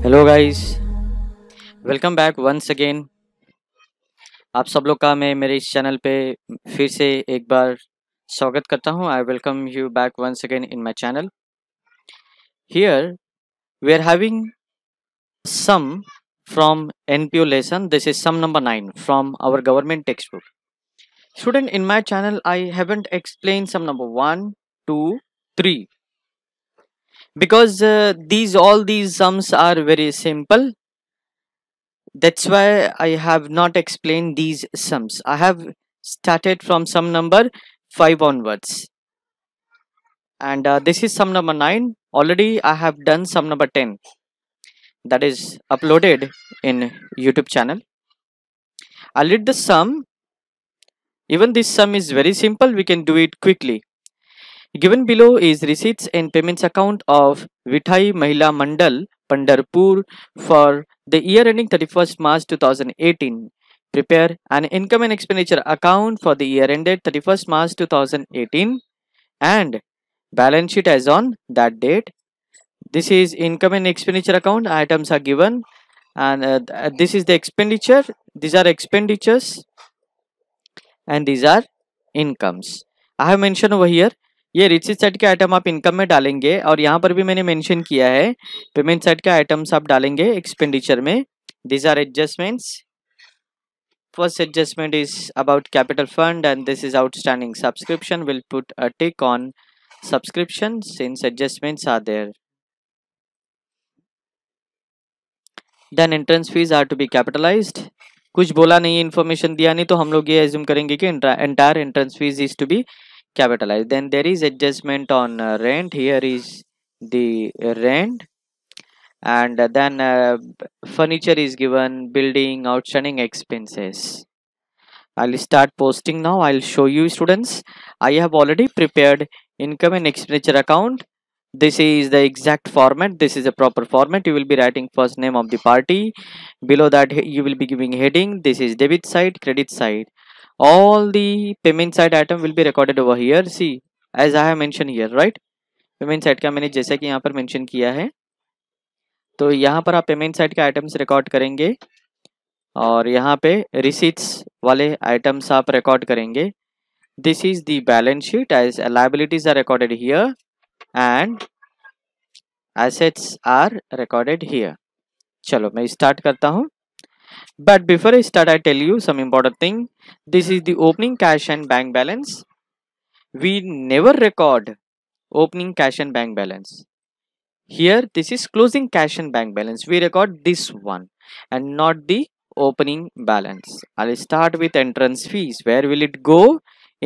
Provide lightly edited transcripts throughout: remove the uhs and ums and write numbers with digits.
Hello guys, welcome back once again. आप सब लोग का मैं मेरे इस चैनल पे फिर से एक बार स्वागत करता हूँ। I welcome you back once again in my channel. Here we are having some from NPO lesson. This is sum number 9 from our government textbook. Student, in my channel I haven't explained sum number 1, 2, 3 because these sums are very simple. That's why I have not explained these sums. I have started from sum number 5 onwards, and this is sum number 9. Already I have done sum number 10, that is uploaded in YouTube channel. I'll read the sum. Even this sum is very simple, we can do it quickly. Given below is receipts and payments account of Vithai Mahila Mandal, Pandharpur for the year ending 31st March 2018. Prepare an income and expenditure account for the year ended 31st March 2018 and balance sheet as on that date. This is income and expenditure account. Items are given, and this is the expenditure. These are expenditures and these are incomes. I have mentioned over here. ये receipt side के item आप income में डालेंगे और यहाँ पर भी मैंने मेंशन किया है पेमेंट साइड के आइटम्स आप डालेंगे एक्सपेंडिचर में. These are adjustments. First adjustment is about capital fund and this is outstanding subscription. We'll put a tick on subscription since adjustments are there. Then entrance fees are to be capitalized. कुछ बोला नहीं, information दिया नहीं, तो हम लोग ये assume करेंगे कि entire entrance fees is to be capitalized. Then there is adjustment on rent. Here is the rent, and then furniture is given, building, outstanding expenses. I'll start posting now. I'll show you students. I have already prepared income and expenditure account. This is the exact format. This is a proper format. You will be writing first name of the party. Below that you will be giving heading. This is debit side, credit side. All the payment side item will be recorded over here. See, as I have mentioned here, right? Payment side का मैंने जैसा कि यहाँ पर mention किया है, तो यहाँ पर आप पेमेंट साइड के आइटम्स रिकॉर्ड करेंगे और यहाँ पे रिसीट्स वाले आइटम्स आप रिकॉर्ड करेंगे. This is the balance sheet as liabilities are recorded here and assets are recorded here. चलो मैं स्टार्ट करता हूँ. But before I start, I tell you some important thing. This is the opening cash and bank balance. We never record opening cash and bank balance. Here, this is closing cash and bank balance. We record this one and not the opening balance. I'll start with entrance fees. Where will it go?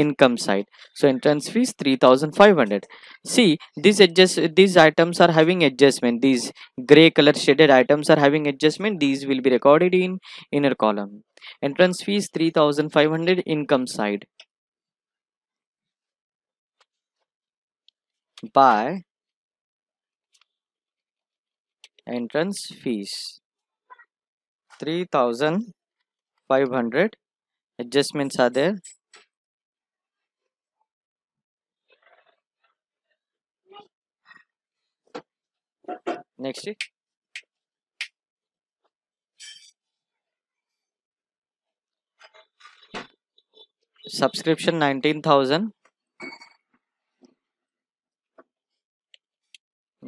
Income side. So entrance fees 3,500. See, these items are having adjustment. These gray color shaded items are having adjustment. These will be recorded in inner column. Entrance fees 3,500. Income side by entrance fees 3,500. Adjustments are there. Next, subscription 19,000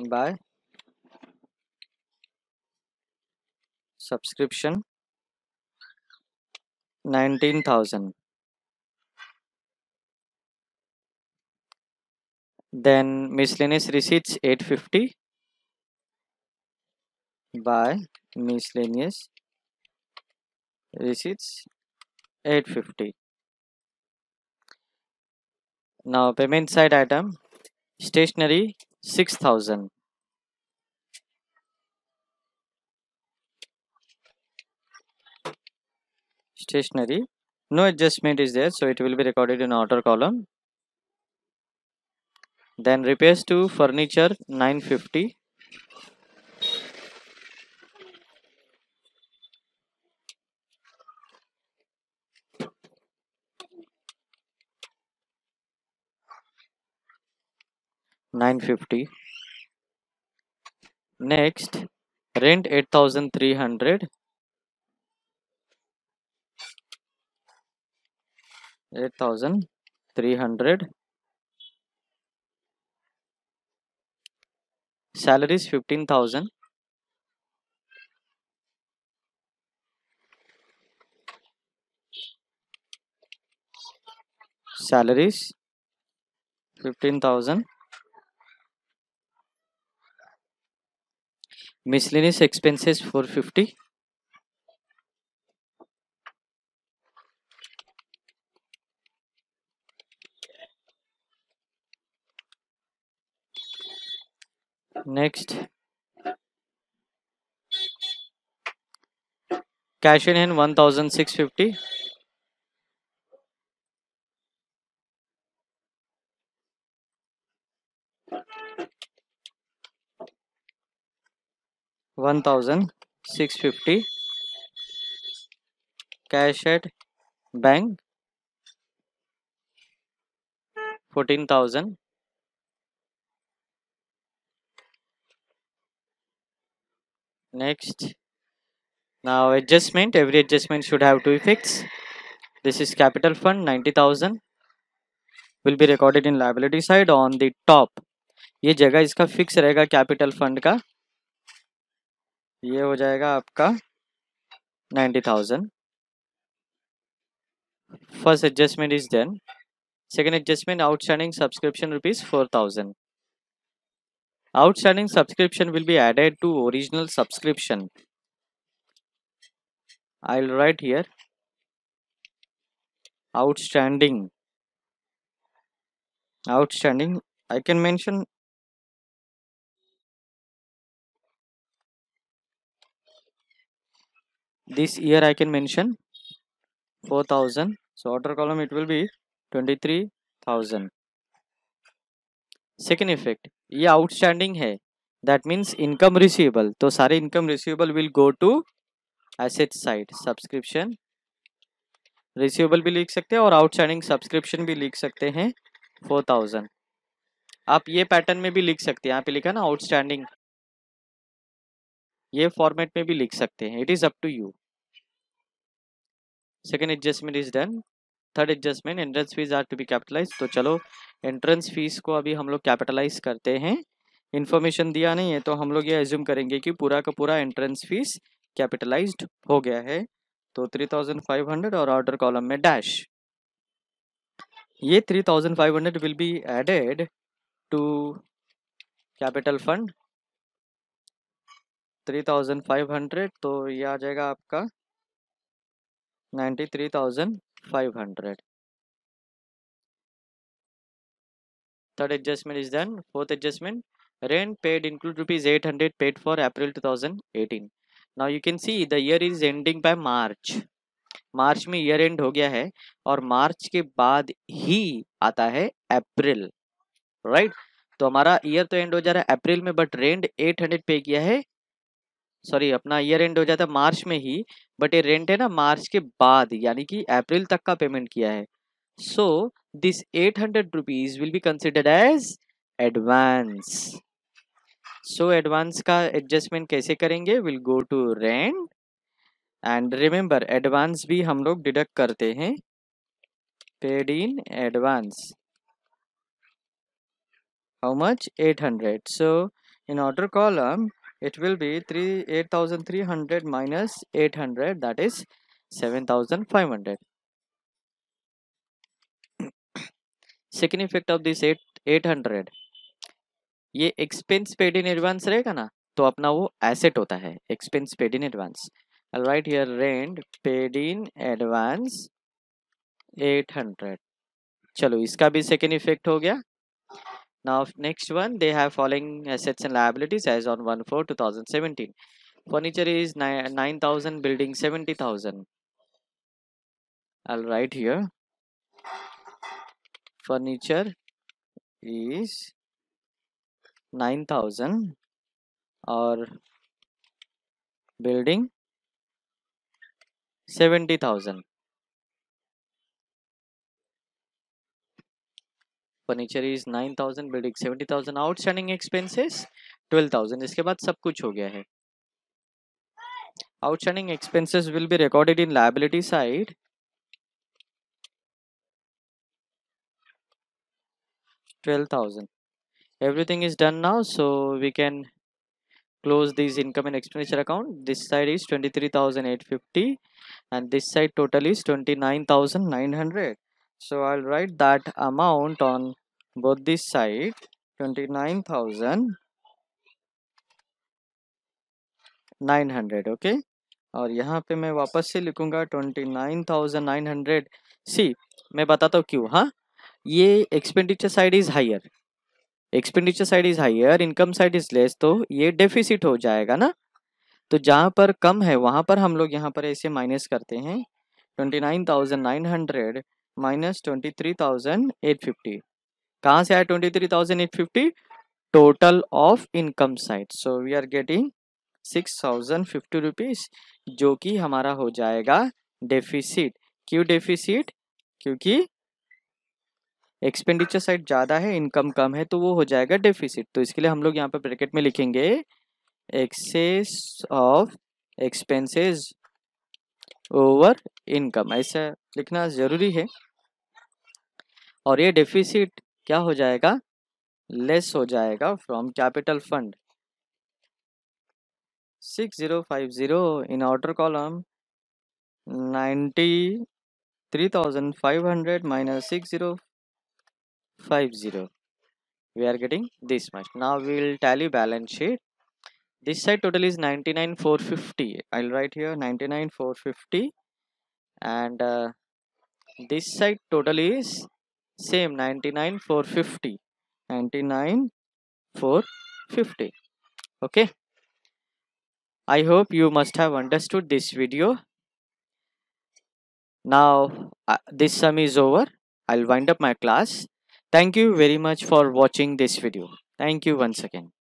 by subscription 19,000. Then miscellaneous receipts 850 by miscellaneous receipts 850. Now payment side item stationery 6,000. Stationery, no adjustment is there, so it will be recorded in outer column. Then repairs to furniture 950. Next, rent 8,300, 8,300, salaries 15,000, salaries 15,000, miscellaneous expenses 450, next cash in hand 1,650, 1,650, cash at bank 14,000, next now adjustment, every adjustment should have two effects. This is capital fund 90,000 will be recorded in liability side on the top. ये जगह इसका fix रहेगा capital fund का, ये हो जाएगा आपका 90,000. First adjustment is done. Second adjustment outstanding subscription rupees 4,000. Outstanding subscription will be added to original subscription. I'll write here outstanding. Outstanding. I can mention this year. I can mention 4,000. So outer column it will be 23,000. Second effect. ये outstanding है. That means income receivable. तो सारे income receivable will go to asset side. Subscription. Receivable भी लिख सकते हैं और outstanding subscription भी लिख सकते हैं 4,000. आप ये पैटर्न में भी लिख सकते हैं. यहाँ पे लिखा ना outstanding. ये फॉर्मेट में भी लिख सकते हैं. It is up to you. Second adjustment is done. Third adjustment entrance fees are to be capitalise. तो चलो एंट्रेंस फीस को अभी हम लोग कैपिटलाइज करते हैं. इन्फॉर्मेशन दिया नहीं है तो हम लोग ये एज्यूम करेंगे कि पूरा का पूरा एंट्रेंस फीस कैपिटलाइज्ड हो गया है. तो 3,500 और ऑर्डर कॉलम में डैश. ये 3,500 will be added to capital fund 3,500. तो ये आ जाएगा आपका 93,500. Third adjustment is done. Fourth adjustment, rent paid include rupees 800 paid for April 2018. Now you can see the year is ending by March. मार्च में year and हो गया है और मार्च के बाद ही आता है अप्रैल. राइट. तो हमारा ईयर तो एंड हो जा रहा है अप्रैल में, बट रेंट 800 पे किया है. सॉरी, अपना ईयर एंड हो जाता है मार्च में ही, बट ये रेंट है ना मार्च के बाद, यानी कि अप्रैल तक का पेमेंट किया है. So this 800 rupees will be considered as advance. So advance का adjustment कैसे करेंगे? We'll go to rent and remember advance भी हम लोग डिडक्ट करते हैं paid in advance. How much? 800. So in order column it will be 8,300 minus 800, that is 7,500. Second effect of this 800, ये expense paid in advance रहेगा ना, तो अपना वो एसेट होता है expense paid in advance. I'll write here rent paid in advance 800. चलो इसका भी सेकेंड इफेक्ट हो गया. Now next one, they have following assets and liabilities as on 1/4/2017. Furniture is 9,000, building 70,000. I'll write here furniture is 9,000 और building 70,000. Furniture is 9,000, building 70,000, outstanding expenses 12,000. इसके बाद सब कुछ हो गया है. Outstanding expenses will be recorded in liability side. 12,000. Everything is done now, so we can close this income and expenditure account. This side is 23,850 and this side total is 29,900. So I'll write that amount on both this side, 29,900. Okay, और यहाँ पे मैं वापस से लिखूंगा 29,900. सी, मैं बताता हूँ क्यों. हाँ, ये expenditure side is higher, expenditure side is higher, income side is less, तो ये डेफिसिट हो जाएगा ना. तो जहाँ पर कम है वहाँ पर हम लोग यहाँ पर ऐसे माइनस करते हैं. 29,900 माइनस 23,850. कहाँ से आया 23,850? Total of income side. So we are getting 6,050 rupees, जो कि हमारा हो जाएगा डेफिसिट. क्यों डेफिसिट? क्योंकि एक्सपेंडिचर साइड ज़्यादा है, इनकम कम है, तो वो हो जाएगा डेफिसिट. तो इसके लिए हम लोग यहाँ पर ब्रैकेट में लिखेंगे excess of expenses over income, ऐसा लिखना ज़रूरी है. और ये डेफिसिट क्या हो जाएगा? लेस हो जाएगा from capital fund. 6050 in outer column, 93,500 minus 6050. We are getting this much. Now we will tally balance sheet. This side total is 99,450. I'll write here 99,450, and this side total is same 99,450. 99,450. Okay. I hope you must have understood this video. Now this sum is over. I'll wind up my class. Thank you very much for watching this video. Thank you once again.